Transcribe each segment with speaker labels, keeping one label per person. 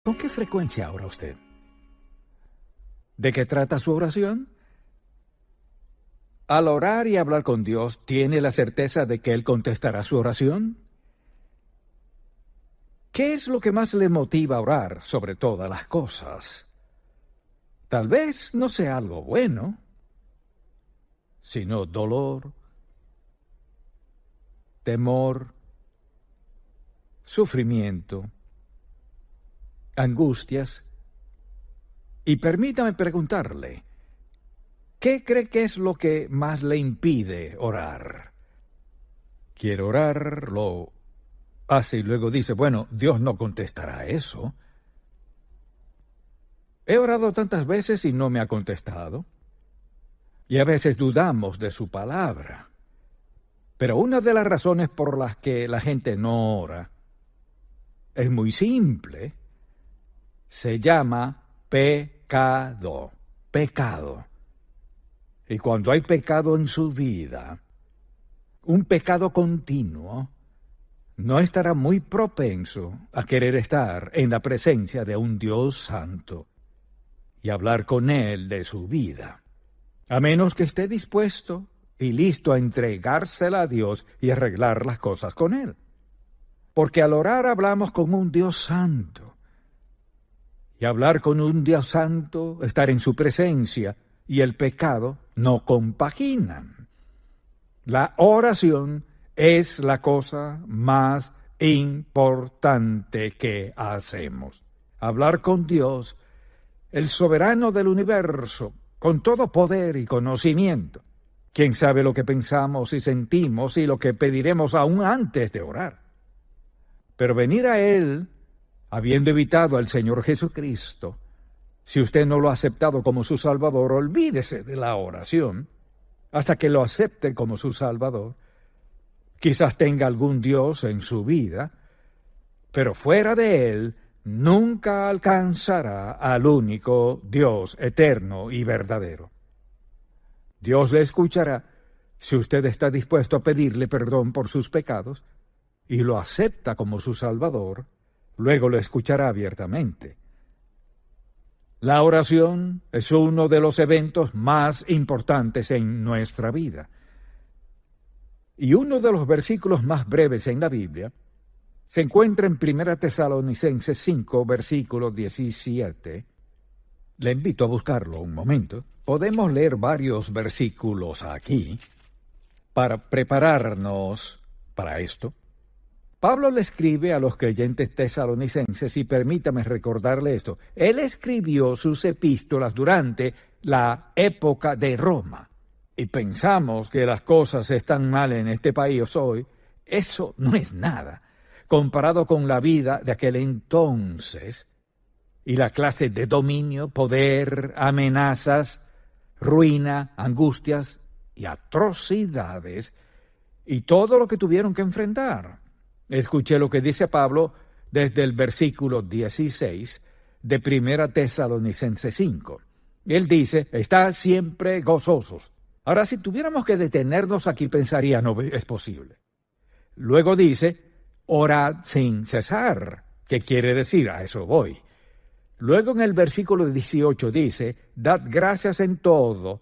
Speaker 1: ¿Con qué frecuencia ora usted? ¿De qué trata su oración? Al orar y hablar con Dios, ¿tiene la certeza de que Él contestará su oración? ¿Qué es lo que más le motiva a orar sobre todas las cosas? Tal vez no sea algo bueno, sino dolor, temor, sufrimiento, angustias. Y permítame preguntarle, ¿qué cree que es lo que más le impide orar? Quiere orar, lo hace y luego dice, bueno, Dios no contestará eso. He orado tantas veces y no me ha contestado. Y a veces dudamos de su palabra. Pero una de las razones por las que la gente no ora es muy simple. Se llama pecado. Pecado. Y cuando hay pecado en su vida, un pecado continuo, no estará muy propenso a querer estar en la presencia de un Dios santo y hablar con Él de su vida, a menos que esté dispuesto y listo a entregársela a Dios y arreglar las cosas con Él. Porque al orar hablamos con un Dios santo, y hablar con un Dios santo, estar en su presencia y el pecado no compaginan. La oración es la cosa más importante que hacemos. Hablar con Dios, el soberano del universo, con todo poder y conocimiento. ¿Quién sabe lo que pensamos y sentimos y lo que pediremos aún antes de orar? Pero venir a Él, habiendo evitado al Señor Jesucristo, si usted no lo ha aceptado como su Salvador, olvídese de la oración hasta que lo acepte como su Salvador. Quizás tenga algún Dios en su vida, pero fuera de Él nunca alcanzará al único Dios eterno y verdadero. Dios le escuchará si usted está dispuesto a pedirle perdón por sus pecados y lo acepta como su Salvador, luego lo escuchará abiertamente. La oración es uno de los eventos más importantes en nuestra vida. Y uno de los versículos más breves en la Biblia se encuentra en 1 Tesalonicenses 5, versículo 17. Le invito a buscarlo un momento. Podemos leer varios versículos aquí para prepararnos para esto. Pablo le escribe a los creyentes tesalonicenses, y permítame recordarle esto, él escribió sus epístolas durante la época de Roma. Y pensamos que las cosas están mal en este país hoy. Eso no es nada, comparado con la vida de aquel entonces y la clase de dominio, poder, amenazas, ruina, angustias y atrocidades, y todo lo que tuvieron que enfrentar. Escuché lo que dice Pablo desde el versículo 16 de 1 Tesalonicenses 5. Él dice, está siempre gozosos. Ahora, si tuviéramos que detenernos aquí, pensaría, no es posible. Luego dice, orad sin cesar. ¿Qué quiere decir? A eso voy. Luego en el versículo 18 dice, dad gracias en todo,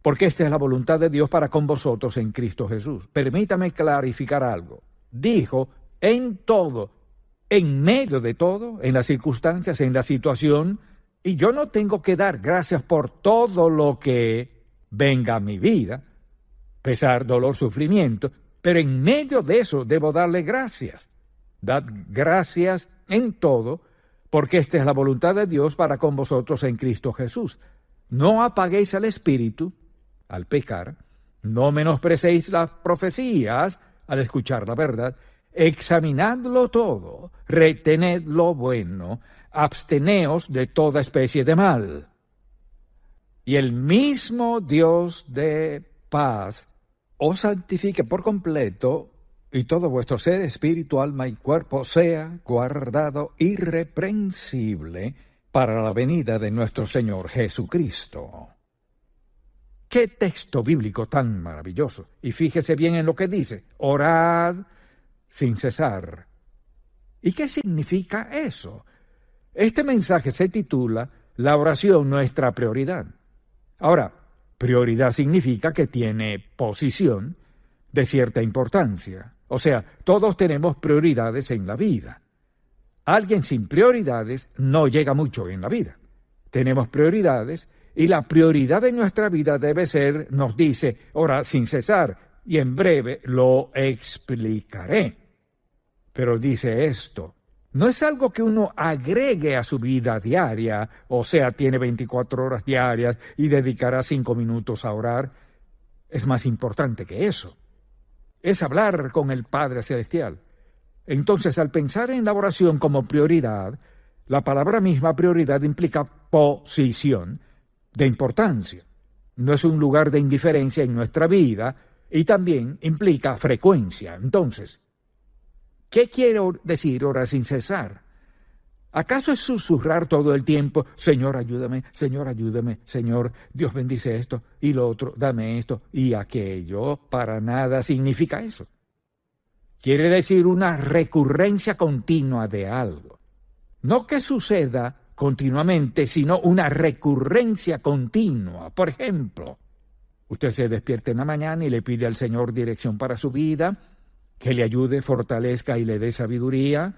Speaker 1: porque esta es la voluntad de Dios para con vosotros en Cristo Jesús. Permítame clarificar algo. Dijo, en todo, en medio de todo, en las circunstancias, en la situación, y yo no tengo que dar gracias por todo lo que venga a mi vida, pesar, dolor, sufrimiento, pero en medio de eso debo darle gracias. Dad gracias en todo, porque esta es la voluntad de Dios para con vosotros en Cristo Jesús. No apaguéis al espíritu al pecar, no menosprecéis las profecías al escuchar la verdad, examinadlo todo, retened lo bueno, absteneos de toda especie de mal. Y el mismo Dios de paz os santifique por completo, y todo vuestro ser, espíritu, alma y cuerpo sea guardado irreprensible para la venida de nuestro Señor Jesucristo. ¡Qué texto bíblico tan maravilloso! Y fíjese bien en lo que dice, orad sin cesar. ¿Y qué significa eso? Este mensaje se titula La oración, nuestra prioridad. Ahora, prioridad significa que tiene posición de cierta importancia. O sea, todos tenemos prioridades en la vida. Alguien sin prioridades no llega mucho en la vida. Tenemos prioridades y la prioridad de nuestra vida debe ser, nos dice, ora sin cesar, y en breve lo explicaré. Pero dice esto, no es algo que uno agregue a su vida diaria, o sea, tiene 24 horas diarias y dedicará 5 minutos a orar. Es más importante que eso. Es hablar con el Padre Celestial. Entonces, al pensar en la oración como prioridad, la palabra misma prioridad implica posición de importancia. No es un lugar de indiferencia en nuestra vida y también implica frecuencia. Entonces, ¿qué quiero decir orar sin cesar? ¿Acaso es susurrar todo el tiempo, Señor, ayúdame, Señor, Dios bendice esto y lo otro, dame esto y aquello? Para nada significa eso. Quiere decir una recurrencia continua de algo. No que suceda continuamente, sino una recurrencia continua. Por ejemplo, usted se despierta en la mañana y le pide al Señor dirección para su vida, que le ayude, fortalezca y le dé sabiduría.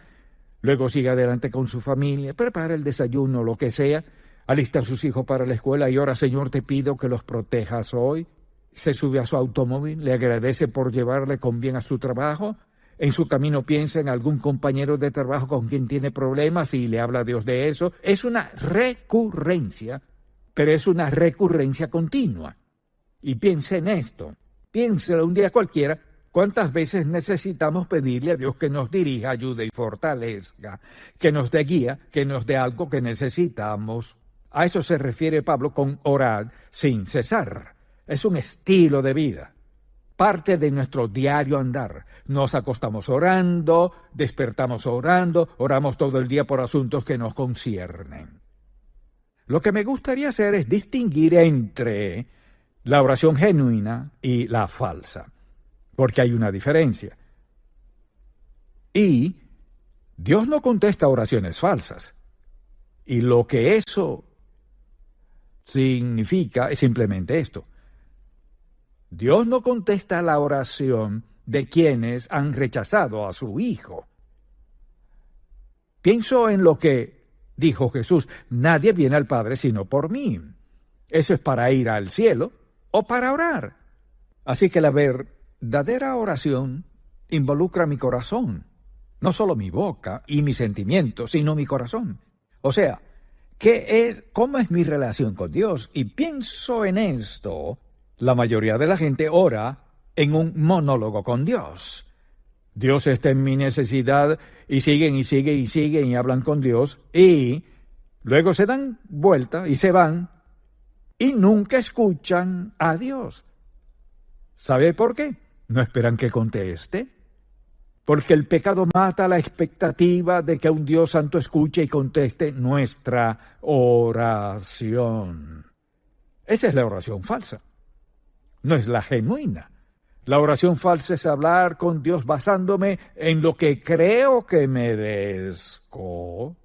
Speaker 1: Luego sigue adelante con su familia, prepara el desayuno, lo que sea, alista a sus hijos para la escuela y ahora, Señor, te pido que los protejas hoy. Se sube a su automóvil, le agradece por llevarle con bien a su trabajo. En su camino piensa en algún compañero de trabajo con quien tiene problemas y le habla a Dios de eso. Es una recurrencia, pero es una recurrencia continua. Y piense en esto, piénselo un día cualquiera. ¿Cuántas veces necesitamos pedirle a Dios que nos dirija, ayude y fortalezca, que nos dé guía, que nos dé algo que necesitamos? A eso se refiere Pablo con orar sin cesar. Es un estilo de vida, parte de nuestro diario andar. Nos acostamos orando, despertamos orando, oramos todo el día por asuntos que nos conciernen. Lo que me gustaría hacer es distinguir entre la oración genuina y la falsa, porque hay una diferencia. Y Dios no contesta oraciones falsas. Y lo que eso significa es simplemente esto. Dios no contesta la oración de quienes han rechazado a su Hijo. Pienso en lo que dijo Jesús, nadie viene al Padre sino por mí. Eso es para ir al cielo o para orar. Así que la verdadera oración involucra mi corazón, no solo mi boca y mis sentimientos, sino mi corazón. O sea, ¿cómo es mi relación con Dios? Y pienso en esto. La mayoría de la gente ora en un monólogo con Dios. Dios está en mi necesidad y siguen y hablan con Dios y luego se dan vuelta y se van y nunca escuchan a Dios. ¿Sabe por qué? No esperan que conteste. Porque el pecado mata la expectativa de que un Dios santo escuche y conteste nuestra oración. Esa es la oración falsa. No es la genuina. La oración falsa es hablar con Dios basándome en lo que creo que merezco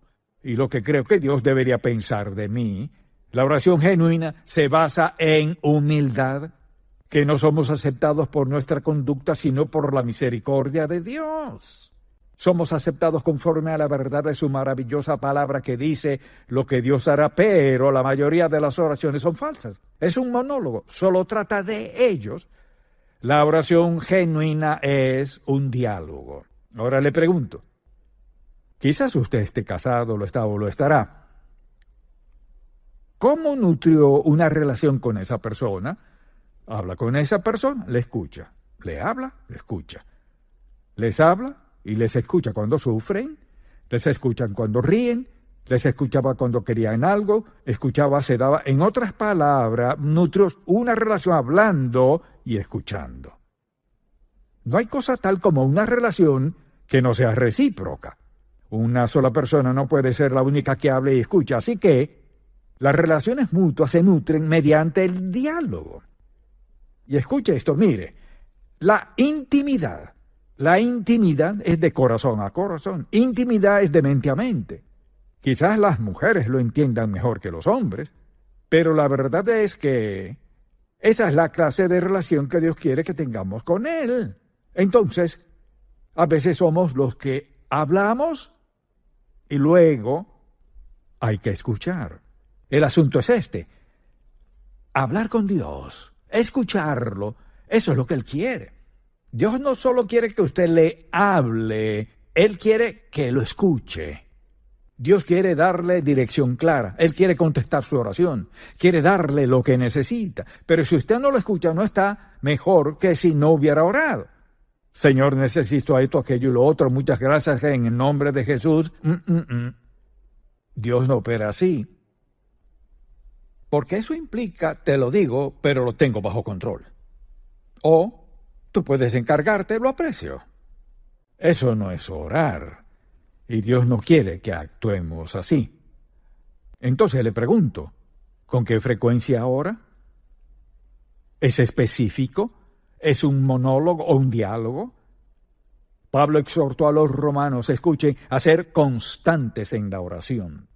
Speaker 1: y lo que creo que Dios debería pensar de mí. La oración genuina se basa en humildad, que no somos aceptados por nuestra conducta, sino por la misericordia de Dios. Somos aceptados conforme a la verdad de su maravillosa palabra que dice lo que Dios hará, pero la mayoría de las oraciones son falsas. Es un monólogo, solo trata de ellos. La oración genuina es un diálogo. Ahora le pregunto, quizás usted esté casado, lo está o lo estará. ¿Cómo nutrió una relación con esa persona? Habla con esa persona, le escucha. Le habla, le escucha. Les habla y les escucha cuando sufren, les escuchan cuando ríen, les escuchaba cuando querían algo, escuchaba, se daba. En otras palabras, nutrió una relación hablando y escuchando. No hay cosa tal como una relación que no sea recíproca. Una sola persona no puede ser la única que hable y escucha, así que las relaciones mutuas se nutren mediante el diálogo. Y escuche esto, mire, la intimidad es de corazón a corazón, intimidad es de mente. Quizás las mujeres lo entiendan mejor que los hombres, pero la verdad es que esa es la clase de relación que Dios quiere que tengamos con Él. Entonces, a veces somos los que hablamos y luego hay que escuchar. El asunto es este: hablar con Dios, escucharlo, eso es lo que Él quiere. Dios no solo quiere que usted le hable, Él quiere que lo escuche. Dios quiere darle dirección clara, Él quiere contestar su oración, quiere darle lo que necesita. Pero si usted no lo escucha, no está mejor que si no hubiera orado. Señor, necesito esto, aquello y lo otro, muchas gracias en el nombre de Jesús. Dios no opera así. Porque eso implica, te lo digo, pero lo tengo bajo control. O tú puedes encargarte, lo aprecio. Eso no es orar. Y Dios no quiere que actuemos así. Entonces le pregunto, ¿con qué frecuencia ora? ¿Es específico? ¿Es un monólogo o un diálogo? Pablo exhortó a los romanos, escuchen, a ser constantes en la oración.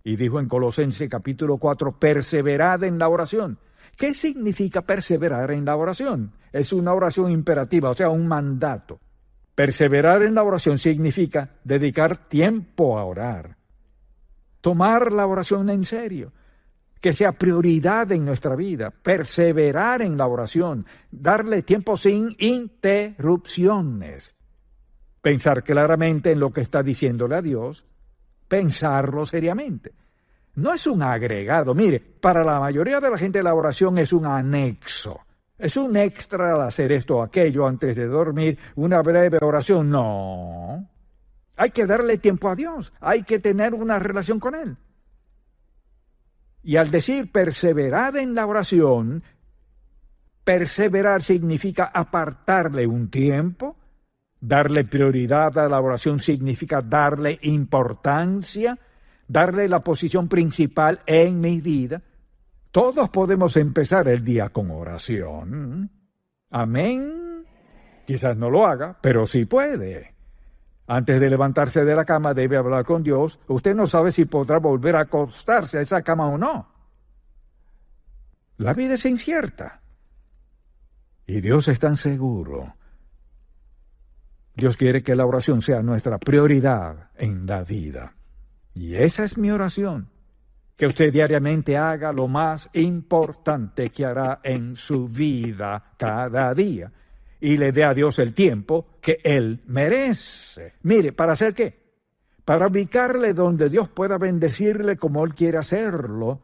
Speaker 1: Y dijo en Colosenses capítulo 4, perseverad en la oración. ¿Qué significa perseverar en la oración? Es una oración imperativa, o sea, un mandato. Perseverar en la oración significa dedicar tiempo a orar. Tomar la oración en serio. Que sea prioridad en nuestra vida. Perseverar en la oración. Darle tiempo sin interrupciones. Pensar claramente en lo que está diciéndole a Dios. Pensarlo seriamente. No es un agregado. Mire, para la mayoría de la gente la oración es un anexo. Es un extra al hacer esto o aquello antes de dormir, una breve oración. No. Hay que darle tiempo a Dios. Hay que tener una relación con Él. Y al decir perseverad en la oración, perseverar significa apartarle un tiempo. Darle prioridad a la oración significa darle importancia, darle la posición principal en mi vida. Todos podemos empezar el día con oración. Amén. Quizás no lo haga, pero sí puede. Antes de levantarse de la cama debe hablar con Dios. Usted no sabe si podrá volver a acostarse a esa cama o no. La vida es incierta. Y Dios es tan seguro. Dios quiere que la oración sea nuestra prioridad en la vida. Y esa es mi oración. Que usted diariamente haga lo más importante que hará en su vida cada día. Y le dé a Dios el tiempo que Él merece. Mire, ¿para hacer qué? Para ubicarle donde Dios pueda bendecirle como Él quiere hacerlo.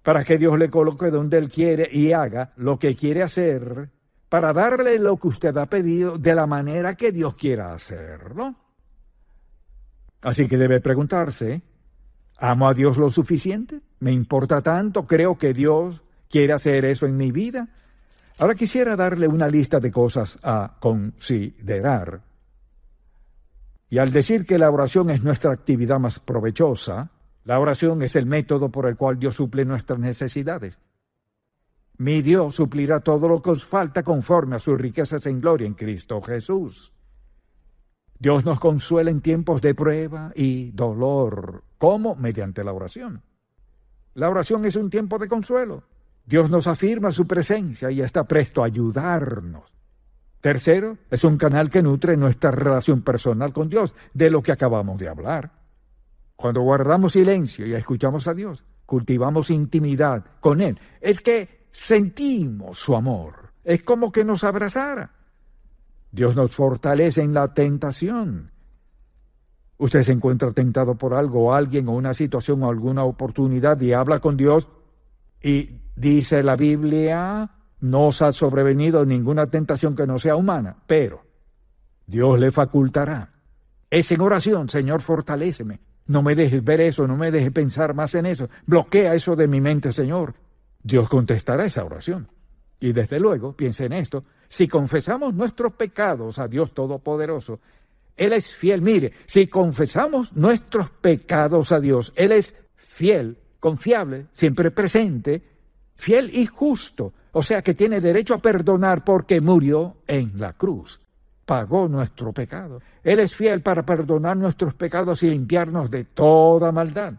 Speaker 1: Para que Dios le coloque donde Él quiere y haga lo que quiere hacer. Para darle lo que usted ha pedido de la manera que Dios quiera hacerlo. Así que debe preguntarse, ¿amo a Dios lo suficiente? ¿Me importa tanto? ¿Creo que Dios quiere hacer eso en mi vida? Ahora quisiera darle una lista de cosas a considerar. Y al decir que la oración es nuestra actividad más provechosa, la oración es el método por el cual Dios suple nuestras necesidades. Mi Dios suplirá todo lo que os falta conforme a sus riquezas en gloria en Cristo Jesús. Dios nos consuela en tiempos de prueba y dolor. ¿Cómo? Mediante la oración. La oración es un tiempo de consuelo. Dios nos afirma su presencia y está presto a ayudarnos. Tercero, es un canal que nutre nuestra relación personal con Dios, de lo que acabamos de hablar. Cuando guardamos silencio y escuchamos a Dios, cultivamos intimidad con Él. Es que sentimos su amor. Es como que nos abrazara. Dios nos fortalece en la tentación. Usted se encuentra tentado por algo, alguien, o una situación, o alguna oportunidad, y habla con Dios, y dice la Biblia, no os ha sobrevenido ninguna tentación que no sea humana, pero Dios le facultará. Es en oración, Señor, fortaléceme. No me dejes ver eso, no me dejes pensar más en eso. Bloquea eso de mi mente, Señor. Dios contestará esa oración. Y desde luego, piense en esto, si confesamos nuestros pecados a Dios Todopoderoso, Él es fiel. Mire, si confesamos nuestros pecados a Dios, Él es fiel, confiable, siempre presente, fiel y justo. O sea que tiene derecho a perdonar porque murió en la cruz. pagó nuestro pecado. Él es fiel para perdonar nuestros pecados y limpiarnos de toda maldad.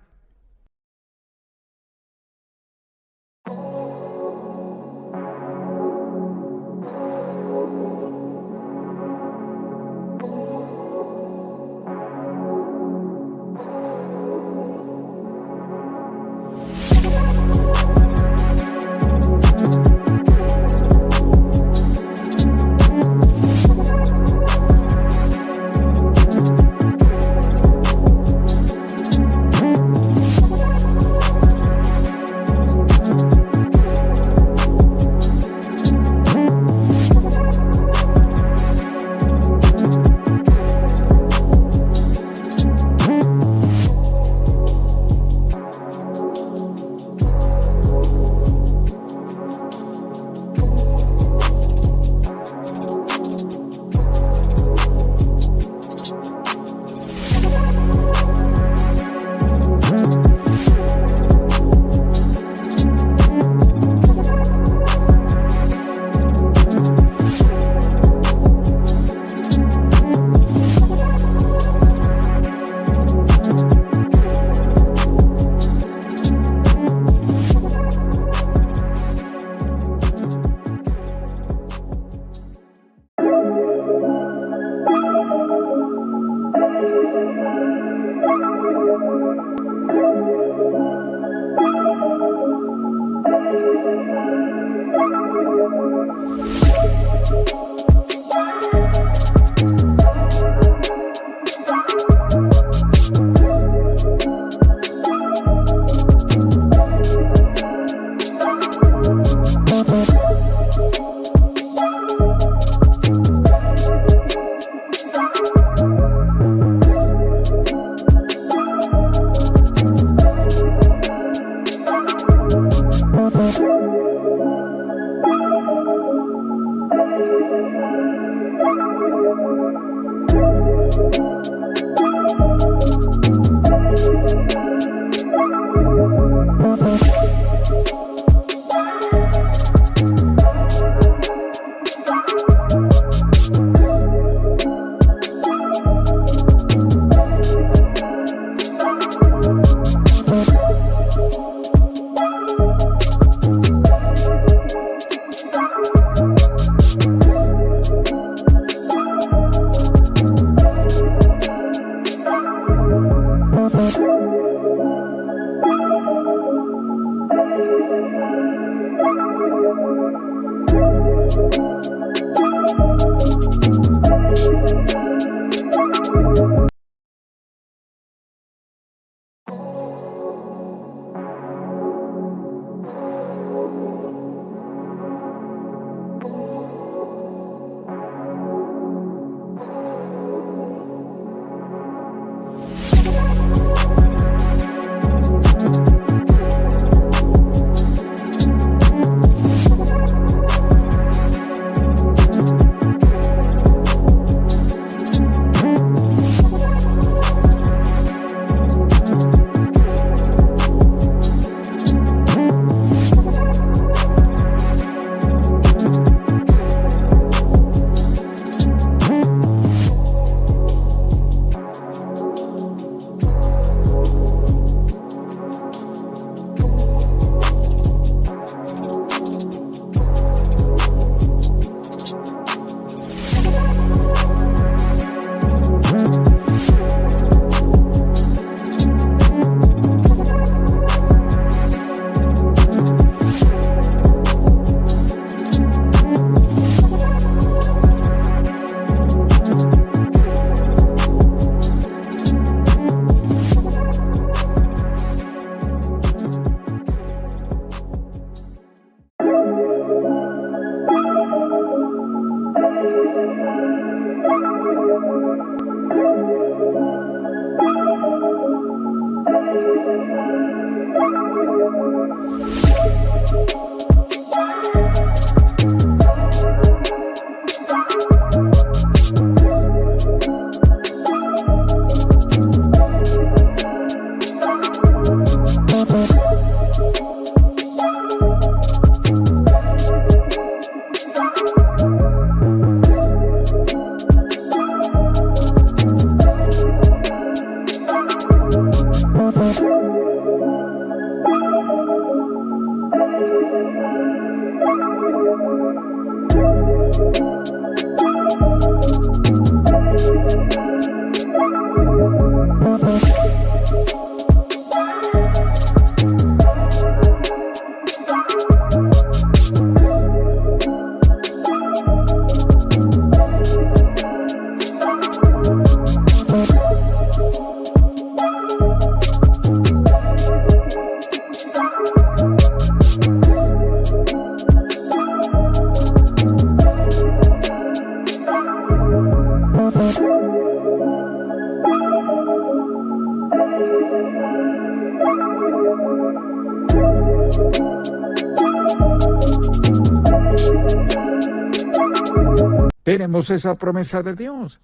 Speaker 1: Tenemos esa promesa de Dios.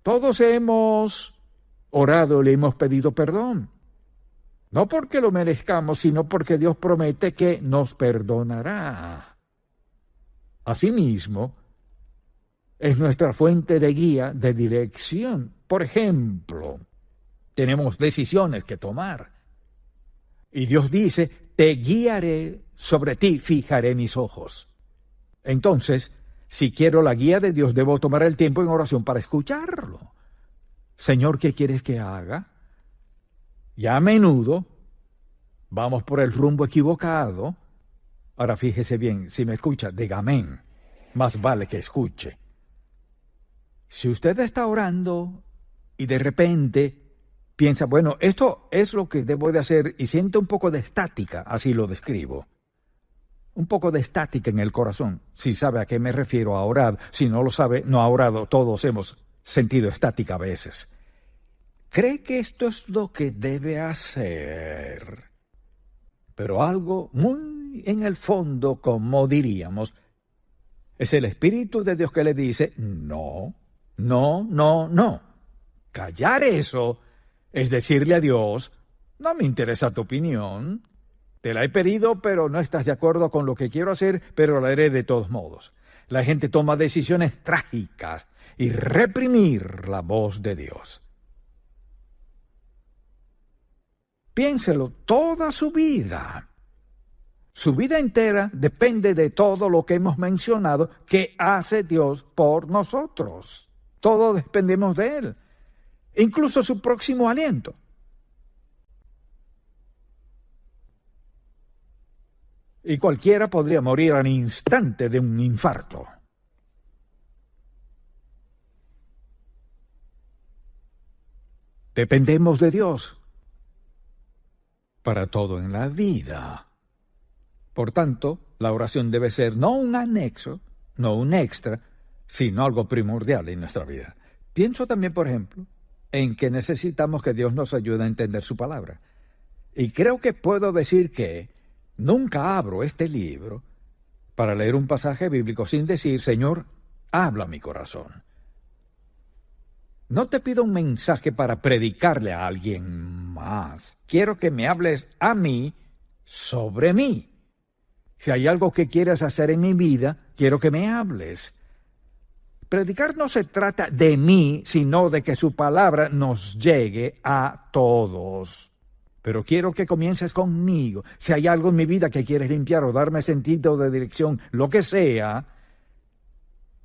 Speaker 1: Todos hemos orado y le hemos pedido perdón. No porque lo merezcamos, sino porque Dios promete que nos perdonará. Asimismo, es nuestra fuente de guía, de dirección. Por ejemplo, tenemos decisiones que tomar. Y Dios dice, te guiaré, sobre ti fijaré mis ojos. Entonces, si quiero la guía de Dios, debo tomar el tiempo en oración para escucharlo. Señor, ¿qué quieres que haga? Y a menudo vamos por el rumbo equivocado. Ahora fíjese bien, si me escucha, diga amén. Más vale que escuche. Si usted está orando y de repente piensa, bueno, esto es lo que debo de hacer y siente un poco de estática, así lo describo. Un poco de estática en el corazón. Si sabe a qué me refiero a orar, si no lo sabe, no ha orado. Todos hemos sentido estática a veces. ¿Cree que esto es lo que debe hacer? Pero algo muy en el fondo, como diríamos, es el Espíritu de Dios que le dice, no, no, no, no. Callar eso es decirle a Dios, no me interesa tu opinión. Te la he pedido, pero no estás de acuerdo con lo que quiero hacer, pero la haré de todos modos. La gente toma decisiones trágicas y reprimir la voz de Dios. Piénselo, toda su vida entera depende de todo lo que hemos mencionado que hace Dios por nosotros. Todos dependemos de Él, incluso su próximo aliento. Y cualquiera podría morir al instante de un infarto. Dependemos de Dios para todo en la vida. Por tanto, la oración debe ser no un anexo, no un extra, sino algo primordial en nuestra vida. Pienso también, por ejemplo, en que necesitamos que Dios nos ayude a entender su palabra. Y creo que puedo decir que nunca abro este libro para leer un pasaje bíblico sin decir, Señor, habla a mi corazón. No te pido un mensaje para predicarle a alguien más. Quiero que me hables a mí sobre mí. Si hay algo que quieras hacer en mi vida, quiero que me hables. Predicar no se trata de mí, sino de que su palabra nos llegue a todos. Pero quiero que comiences conmigo. Si hay algo en mi vida que quieres limpiar o darme sentido de dirección, lo que sea,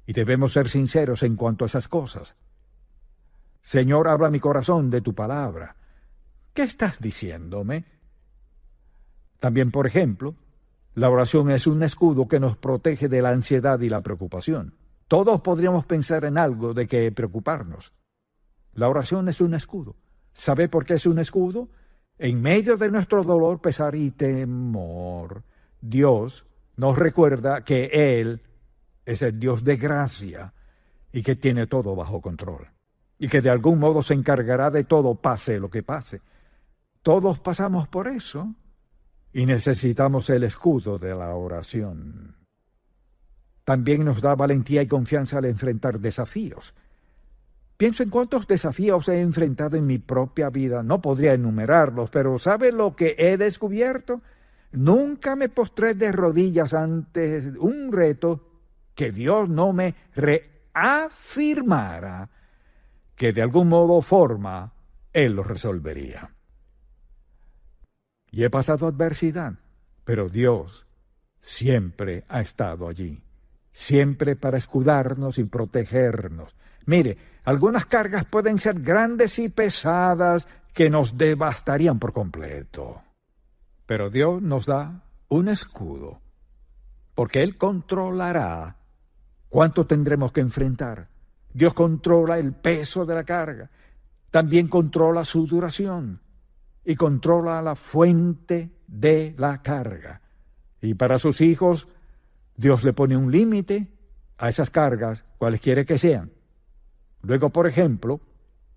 Speaker 1: y debemos ser sinceros en cuanto a esas cosas. Señor, habla mi corazón de tu palabra. ¿Qué estás diciéndome? También, por ejemplo, la oración es un escudo que nos protege de la ansiedad y la preocupación. Todos podríamos pensar en algo de que preocuparnos. La oración es un escudo. ¿Sabe por qué es un escudo? En medio de nuestro dolor, pesar y temor, Dios nos recuerda que Él es el Dios de gracia y que tiene todo bajo control. Y que de algún modo se encargará de todo, pase lo que pase. Todos pasamos por eso y necesitamos el escudo de la oración. También nos da valentía y confianza al enfrentar desafíos. Pienso en cuántos desafíos he enfrentado en mi propia vida. No podría enumerarlos, pero ¿sabe lo que he descubierto? Nunca me postré de rodillas ante un reto que Dios no me reafirmara que de algún modo o forma Él lo resolvería. Y he pasado adversidad, pero Dios siempre ha estado allí, siempre para escudarnos y protegernos. Mire, algunas cargas pueden ser grandes y pesadas que nos devastarían por completo. Pero Dios nos da un escudo, porque Él controlará cuánto tendremos que enfrentar. Dios controla el peso de la carga, también controla su duración y controla la fuente de la carga. Y para sus hijos, Dios le pone un límite a esas cargas, cualesquiera que sean. Luego, por ejemplo,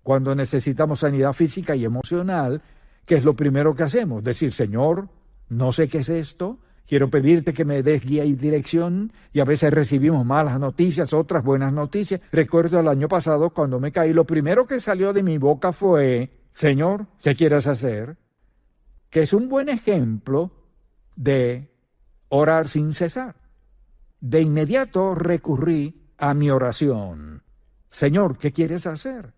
Speaker 1: cuando necesitamos sanidad física y emocional, ¿qué es lo primero que hacemos? Decir, Señor, no sé qué es esto, quiero pedirte que me des guía y dirección, y a veces recibimos malas noticias, otras buenas noticias. Recuerdo el año pasado cuando me caí, lo primero que salió de mi boca fue, Señor, ¿qué quieres hacer? Que es un buen ejemplo de orar sin cesar. De inmediato recurrí a mi oración. Señor, ¿qué quieres hacer?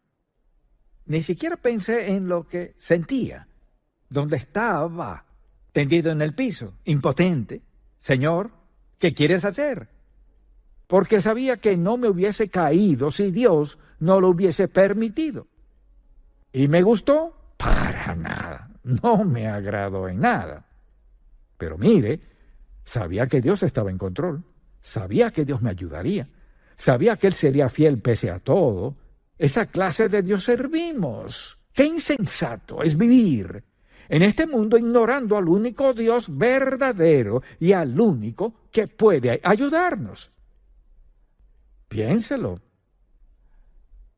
Speaker 1: Ni siquiera pensé en lo que sentía, donde estaba, tendido en el piso, impotente. Señor, ¿qué quieres hacer? Porque sabía que no me hubiese caído si Dios no lo hubiese permitido. ¿Y me gustó? Para nada. No me agradó en nada. Pero mire, sabía que Dios estaba en control. Sabía que Dios me ayudaría. Sabía que Él sería fiel pese a todo. Esa clase de Dios servimos. ¡Qué insensato es vivir en este mundo ignorando al único Dios verdadero y al único que puede ayudarnos! Piénselo.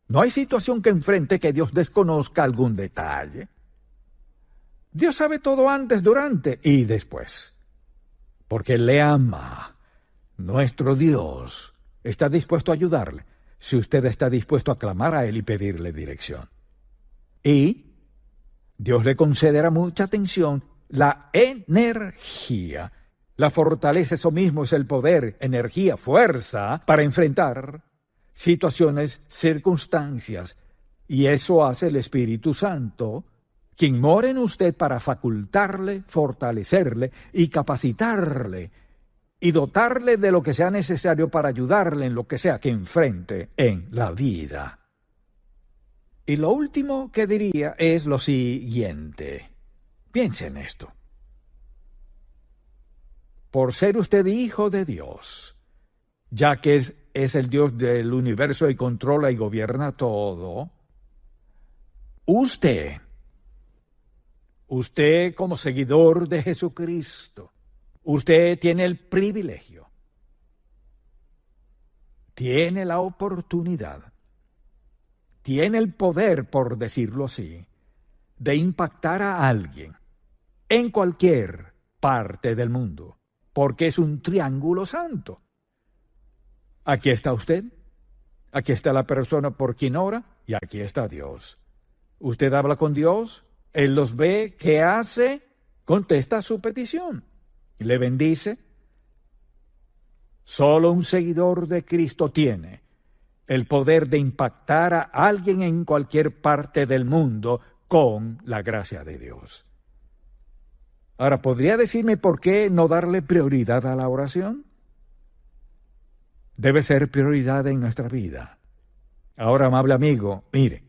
Speaker 1: No hay situación que enfrente que Dios desconozca algún detalle. Dios sabe todo antes, durante y después. Porque Él le ama. Nuestro Dios está dispuesto a ayudarle si usted está dispuesto a clamar a Él y pedirle dirección. Y Dios le concederá mucha atención, la energía, la fortaleza, eso mismo es el poder, energía, fuerza para enfrentar situaciones, circunstancias. Y eso hace el Espíritu Santo, quien mora en usted para facultarle, fortalecerle y capacitarle y dotarle de lo que sea necesario para ayudarle en lo que sea que enfrente en la vida. Y lo último que diría es lo siguiente. Piense en esto. Por ser usted hijo de Dios, ya que es el Dios del universo y controla y gobierna todo, usted como seguidor de Jesucristo, usted tiene el privilegio, tiene la oportunidad, tiene el poder, por decirlo así, de impactar a alguien en cualquier parte del mundo, porque es un triángulo santo. Aquí está usted, aquí está la persona por quien ora y aquí está Dios. Usted habla con Dios, Él los ve, ¿qué hace? Contesta su petición. Le bendice. Solo un seguidor de Cristo tiene el poder de impactar a alguien en cualquier parte del mundo con la gracia de Dios. Ahora, ¿podría decirme por qué no darle prioridad a la oración? Debe ser prioridad en nuestra vida. Ahora, amable amigo, mire.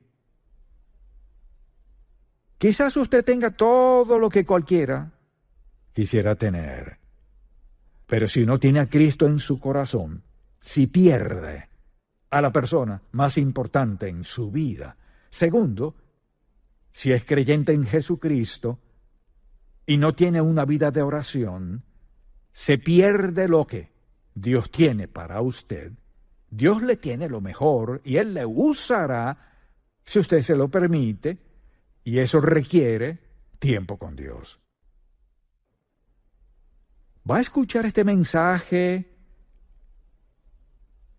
Speaker 1: Quizás usted tenga todo lo que cualquiera quisiera tener. Pero si no tiene a Cristo en su corazón, si pierde a la persona más importante en su vida. Segundo, si es creyente en Jesucristo y no tiene una vida de oración, se pierde lo que Dios tiene para usted. Dios le tiene lo mejor y Él le usará si usted se lo permite, y eso requiere tiempo con Dios. ¿Va a escuchar este mensaje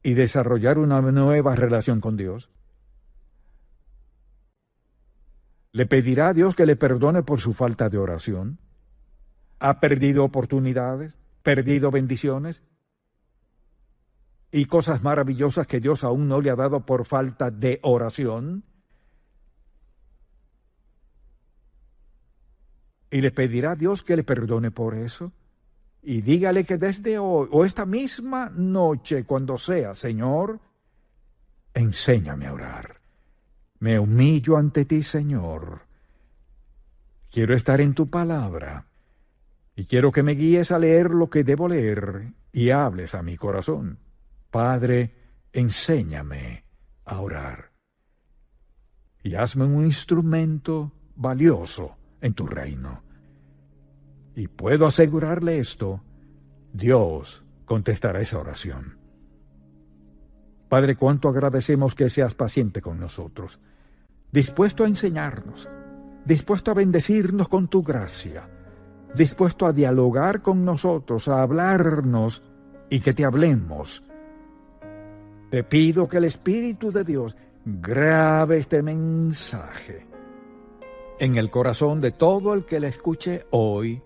Speaker 1: y desarrollar una nueva relación con Dios? ¿Le pedirá a Dios que le perdone por su falta de oración? ¿Ha perdido oportunidades? ¿Perdido bendiciones? ¿Y cosas maravillosas que Dios aún no le ha dado por falta de oración? ¿Y le pedirá a Dios que le perdone por eso? Y dígale que desde hoy o esta misma noche, cuando sea, Señor, enséñame a orar. Me humillo ante ti, Señor. Quiero estar en tu palabra y quiero que me guíes a leer lo que debo leer y hables a mi corazón. Padre, enséñame a orar y hazme un instrumento valioso en tu reino. Y puedo asegurarle esto, Dios contestará esa oración. Padre, cuánto agradecemos que seas paciente con nosotros, dispuesto a enseñarnos, dispuesto a bendecirnos con tu gracia, dispuesto a dialogar con nosotros, a hablarnos y que te hablemos. Te pido que el Espíritu de Dios grabe este mensaje en el corazón de todo el que le escuche hoy,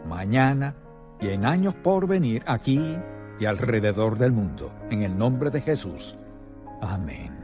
Speaker 1: mañana y en años por venir, aquí y alrededor del mundo. En el nombre de Jesús. Amén.